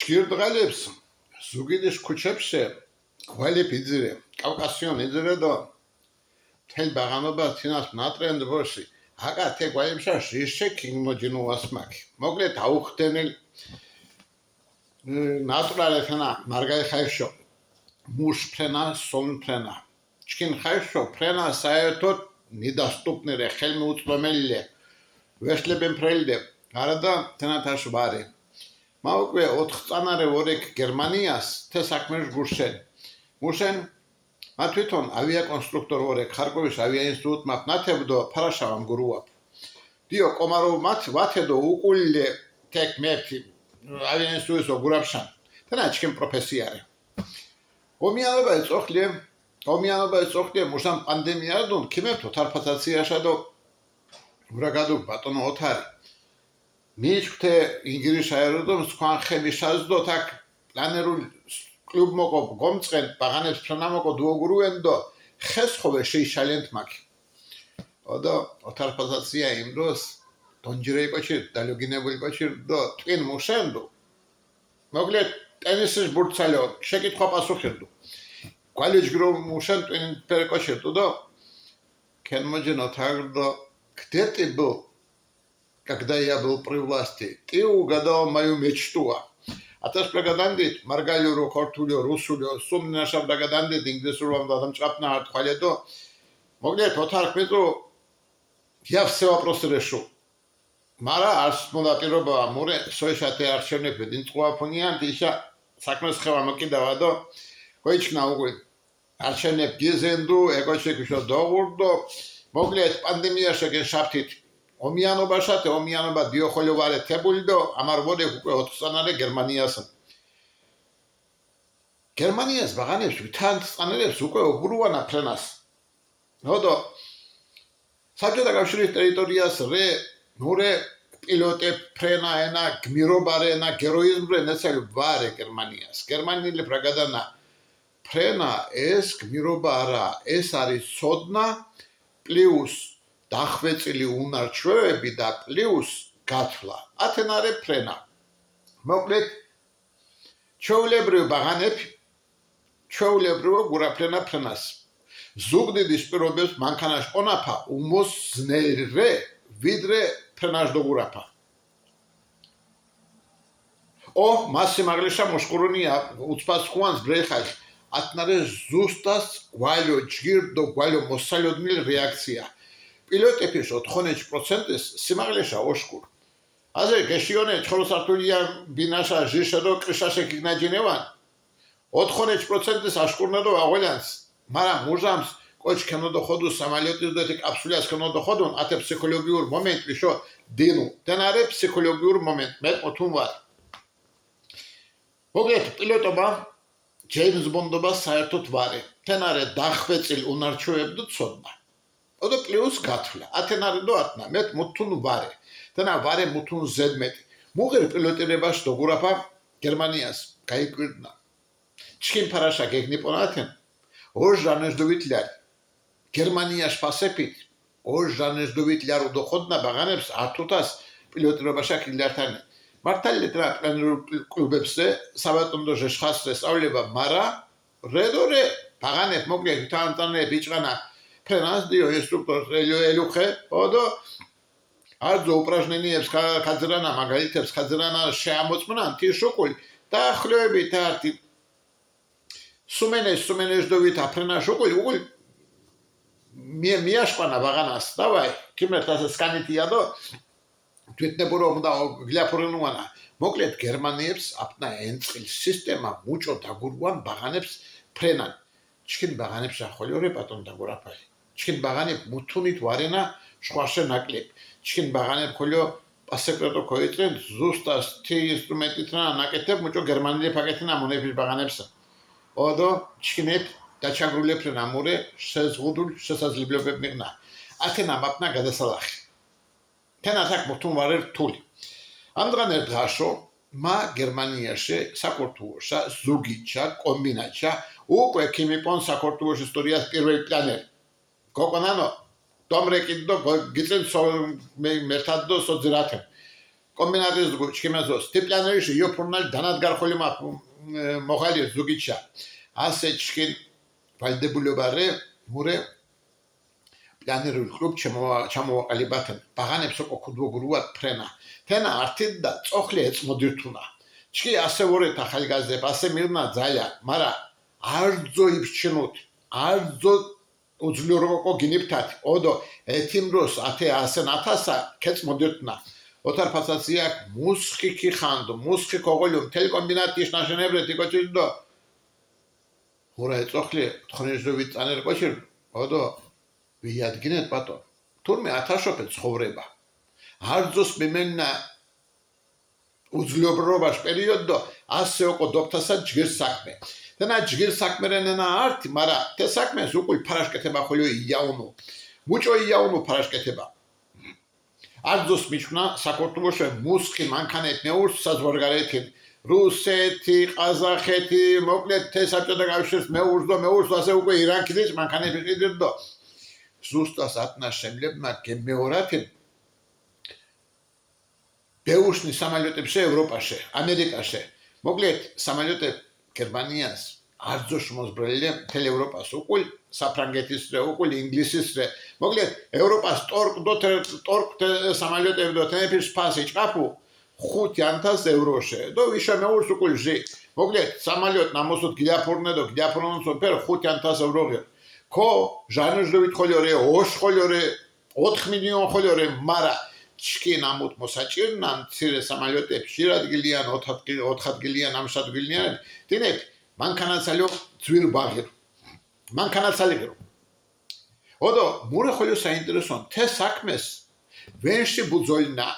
ჭირდღალებს ზუგიდის ქუჩებში ყველი ფიძირე კავკასიონ იძირედო თელ ბაღანობა თინას ნატრენდ ბორში აკათე გვაიმშა ჟიშე კინმოჯინო ასმაკი მოკლედ აუხდენელ ნატურალეთნა მარგაი ხაიშო მუშ ფრენა სონ ფრენა ჩკინ ხაიშო ფრენა საერთოდ ნიდასტუპნერე ხელმოუწვდომელია ვეშლებენ ფრელდე არადა თენათაშ ბარი მაუკვე 4 წანარე ვორეკ გერმანიას თე საქმეშ გუშენ მუშენ მათვითონ ავიაკონსტრუქტორ ვორეკ ხარკოვის ავიაინსტიტუტ მათნათებდო ფარაშავამ გურუაფ დიო კომარო მათ ვათედო უკულე თეკ მერტი ავიაინსტიტუტო გურაფშან თანაჩკენ პროფესიარე ომიანობა ეწოხლე მუშან პანდემია დონ ქიმერთო თარფაცაციაშადო ვრაგადო ბატონო ოთარი მიჩქთე ინგრიშ აეროდრომს ხან ხელი შაზდო თაკ პლანერულ კლუბ მოკო გომწყენ ბაღანებს ფრანამოკო დუოგურუენდო ხესხოვე შეიშალენთ მაკი ოდა ოთარფაცაცია იმდოს დონჯირეი კოჩი დალოგინებული კოჩი დო ტვინ მუშენდო მოკლედ ტენისის ბურცალო შეკითხვა პასუხირდო კვალიჯგრო მუშენ ტვინ პერკოჩირდო დო კენმოჯენო თაგდო где ты был когда я был при власти ты угадал мою мечту аташ прагадандит маргалюро кортулё русулё сумнашав дагадандит инглисуром дадам чапна артхаледо моглет отаркметро я все вопросы решу мара арс модапироба море соешате аршевнеп динწყуაფონიან тиша საქმეს ხევა მოკიდავადო ყოიჩნა უგული არშენებ გიზენდუ ეკოჩეკიშო დოღურდო მოკლედ პანდემიაში გეშაფთით ომიანობაშათე ომიანობა დიოხოლოვარე თებულდო ამარ ვოდე უკვე 4 წანარე გერმანიას ბაღანებს ვითან წანელებს უკვე უგრუანა ფრენას ნოდო საბჭოთა კავშირის ტერიტორიას რე ნურე პილოტე ფრენა ენა გმირობარე ენა გეროიზმრე ნეცელი ვარე გერმანიელი პრაგადანა ფრენა ეს გმირობა არა ეს არის სოდნა პლუს დახვეწილი უნარჩვევები და პლუს გათვლა ათენარე ფრენა მოკლედ ჩოვლებრივ ბაღანები ჩოვლებრივ გურაფრენა ფრენას ზუგდიდის პირობებს მანქანაშ ყონაფა უმოსნერე ვიდრე ფრენაშ დოგურაფა მასიმაღლიშა მოშკურუნია უცბას ხუანს ბრეხაშ ათნარე ზუსტას გვალო ჯგირდო გვალო მოსალოდნილ რეაქცია პილოტების 80%-ის სიმაღლეშა ოშკურ აზე გეშიონე ჩხოროსართულია ბინაშა ჟიშედო კრიშაშე გიგნაჯინევან 80%-ის აშკურნედო აღველანს მაგრამ მუჟამს კოჩქენოდო ხოდუ სამალიოტის დეთი კაფსულიას ქენოდო ხოდუნ ათე ფსიქოლოგიურ მომენტი შო დინუ დენარე ფსიქოლოგიურ მომენტ მე ოთუნვარ მოგეთ პილოტობა ჯეიმს ბონდობა საერთოდ ვარე თენარე დახვეწილ უნარჩვევებდო ცოდნა ოდო პლუს გათვლა ათენარე დო ათნა მე მუთუნ ვარე თენა ვარე მუთუნ ზედმეტი მუღერ პილოტირებაში დოგურაფა გერმანიას გაიკვირდნა ჩკინ ფარაშა გეგნიპონათენ ორჟანეჟდოვიტლარ გერმანიას ფასეპით ორჟანეჟდოვიტლარ უდოხოდნა ბაღანებს ართუთას პილოტირებაში კილდართანი მართალია ტრანსპორტულ კლუბებზე საბატონო ჟეშხასზე სწავლება მარა რედორე ბაღანებ მოკლედ თანტანე ბიჭანა ფრენას დიო ინსტრუქტორ ელუხე ოდო არძო უპრაჟნენიებს ხაძრანა მაგალითებს ხაძრანა შეამოწმნან თიშოკული და ხლები თარტი სუმენეჟდოვით აფრენა შოკული უგული მიაშყანა ბაღანას დავაი კიმერტას სკანიტიადო თვითნებურო და გლაფორენუანა მოკლედ გერმანიებს აფნა ენწყილ სისტემა მუჭო დაგურვან ბაღანებს ფრენან ჩკინ ბაღანებს ახოლიორე პატონ დაგურაფალი ჩკინ ბაღანებ მუთუნით ვარენა შვაშე ნაკლებ ჩკინ ბაღანებ ხოლიო პასეკრეტო ქოიტრენ ზუსტას თი ინსტრუმენტითნა ნაკეთებ მუჭო გერმანიელი ფაკეთნა მონების ბაღანებს ოდო ჩკინეთ დაჩაგრულებ ფრენამურე შეზღუდულ შესაძლებლობებ მიღნა ათენა მაპნა გადასალახი თენასაკ მუთუნ ვარე რთული ამდღანერ დღაშო მა გერმანიაში საკურთულოშა ზუგიჩა კომბინაჩა უკვე ქიმიპონ საკურთულოშ ისტორიას პირველი პლანერი გოგონანო დომრეკიდო გიწენ მე მერთადო სოძრათე კომბინატის ჩქიმაზო სტიპლანერში იოფორნალ დანადგარხული მოხალი ზუგიჩა ასე ჩქინ ვალდებულებარე მურე პლანერული კლუბ ჩამოვაყალიბათენ ბაღანებს ოკო ქუდვოგრუად ფრენა თენა ართიდ და წოხლი ეწმოდირთუნა ჩქი ასე ვორეთ ახალგაზრდებ ასე მირნა ძალა მარა არძო იფჩნოთ არძო უძლუროკო გინიფთათ ოდო ეთიმროს ათე ასე ნათასა ქეწმოდირთუნა ოთარ ფასაციაკ მუსხი ქიხანდო მუსხი ქოღოლიო ტელეკომბინატის ნაშენებრეთი კოჩიდო ურა ეწოხლი თხნეჟდოვით წანერ კოჩი ოდო ვიადგინეთ ბატონ თურმე ათაშოფე ცხოვრება არძოს მემენა უძლობრობას პერიოდო ასე ოკო დოფთასა ჯგირ საქმე დენა ჯგირ საქმერენენა არტი მარა თე საქმეს უკულ ფარაშკეთება ხოლო იაუნო მუჭო იაუნო ფარაშკეთება არძოს მიჩნა საქართველოს მუსხი მანქანეთ მეურს საზღვარგარეთი რუსეთი ყაზახეთი მოკლედ თე საბჭოთა კავშირის მეურს ასე უკვე ირანკიდის მანქანები ყიდირდო ზუსტად ათნაშემლებმა გემეორათი ბეუშნი სამალიოტებში ევროპაში ამერიკაში მოკლედ სამალიოტე გერმანიას არძოშ მოსბრელე თელ ევროპას უკულ საფრანგეთისრე უკულ ინგლისისრე მოკლედ ევროპას ტორკ სამალიოტებდო თენეფის ფასი ჭაფუ 500 ევროშე დო ვიშა მეურს უკულ ჟი მოკლედ სამალიოტ ნამოსოთ გიაფორნედო გიაფორნოსო პერ 500 ევროღე ქო ჟანჟდოვით ხოლიორე ოშ ხოლიორე 4 მილიონ ხოლიორე მარა ჩკინ ამოთ მოსაჭირნან ცირე სამალიოტებში რადგილიან 4 ადგილიან ამშადგილიან დინებ მანქანაცალიო ძვირ ბაღირო მანქანაცალიო ოდო მურე ხოლიო საინტერესონ თე საქმეს ვენში ბუძოლინა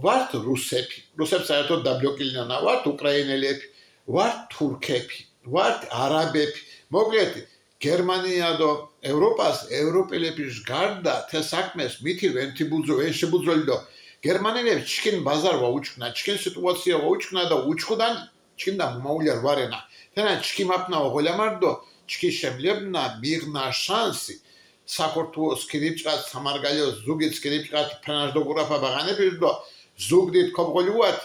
ვართ რუსებს საერთოდ დაბლოკილიანა ვართ უკრაინელები ვართ თურქები ვართ არაბები მოკლედ გერმანია და ევროპას ევროპელების გარდა თე საქმეს მითი ვენში ბუძოლიდო გერმანელებს ჩკინ ბაზარ ვაუჩქნა ჩკინ სიტუაცია ვაუჩქნა და უჩხუდან ჩკინდა მაულარ ვარენა თენა ჩკი მაპნა ოღოლამარდო ჩკი შემლებნა მიღნა შანსი საქართველოს კრიპჭკაც სამარგალიოს ზუგიც კრიპჭკაც ფრანაჟდოგურაფა ბაღანებირდო ზუგდით ქობღოლიუათ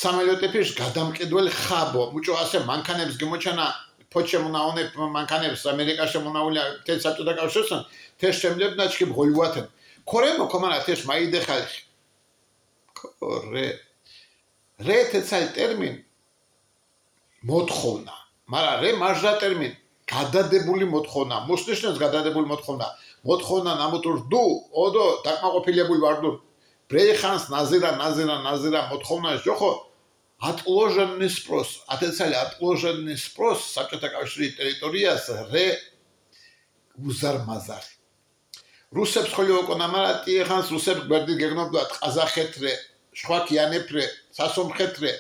სამალიოტების გადამყიდველ ხაბო მუჭო ასე მანქანებს გემოჩანა ფოჩემუნაონე მანქანებს ამერიკაში მონაულია თელ საბჭოთა კავშირსთან თეს შემლებნა ჩკი ბღოლიუათენ ქორემო კომანა თეს მაიდე ხალხი ქორე რე თეცალ ტერმინ მოთხოვნა მარა რე მარჟა ტერმინ გადადებული მოთხოვნა მოსნიშნებს გადადებული მოთხოვნა ნამოთურდუ ოდო დაკმაყოფილებული ვარდუ ბრეიხანს ნაზირა მოთხოვნა ჯოხო отложенный спрос ათეცალი отложенный спрос საბჭოთა კავშირის ტერიტორიას რე უზარმაზარი რუსებს ხოლო ოკონამარატი ხანს რუსებს გვერდი გეგნობდათ ყაზახეთრე შვაკიანეფრე სასომხეთრე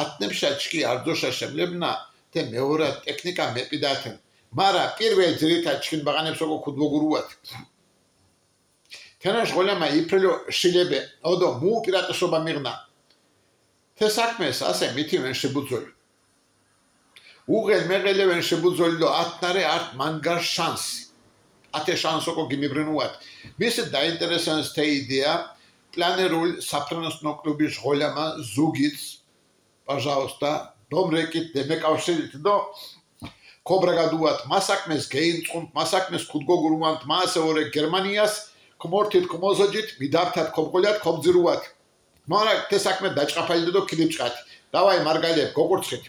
ათნებშა ჩკი არძოშა შემლებნა თე მეორე ტექნიკა მეპიდათენ მარა პირველ ძირითად ჩკინ ბაღანებს ოკო ქუდვოგურუათ თენაშ ღოლამა იფრელო შილებე ოდო მუ პირატესობა მიღნა თე საქმეს ასე მითი ვენში ბუძოლი უღელ მეღელე ვენში ბუძოლი და ათნარე არტ მანგარ შანსი ათე შანსოკო გიმიბრინუათ მის დაინტერესანს თე იდეა პლანერულ საფრენოსნო კლუბის ღოლამა ზუგიც пожалуйста დომრეკით დემეკავშირით და ქობრაგადუათ მასაკმეს გეინწყუნთ მასაკმეს ქუდგოგურუანთ მასეორე გერმანიას ქმორთით ქმოზოჯით მიდავთათ ქობყოლიათ ქობძირუათ მარა თე საქმე დაჭყაფალიდო და ქილიბჭყათ დავაი მარგალიებ გოგურცხით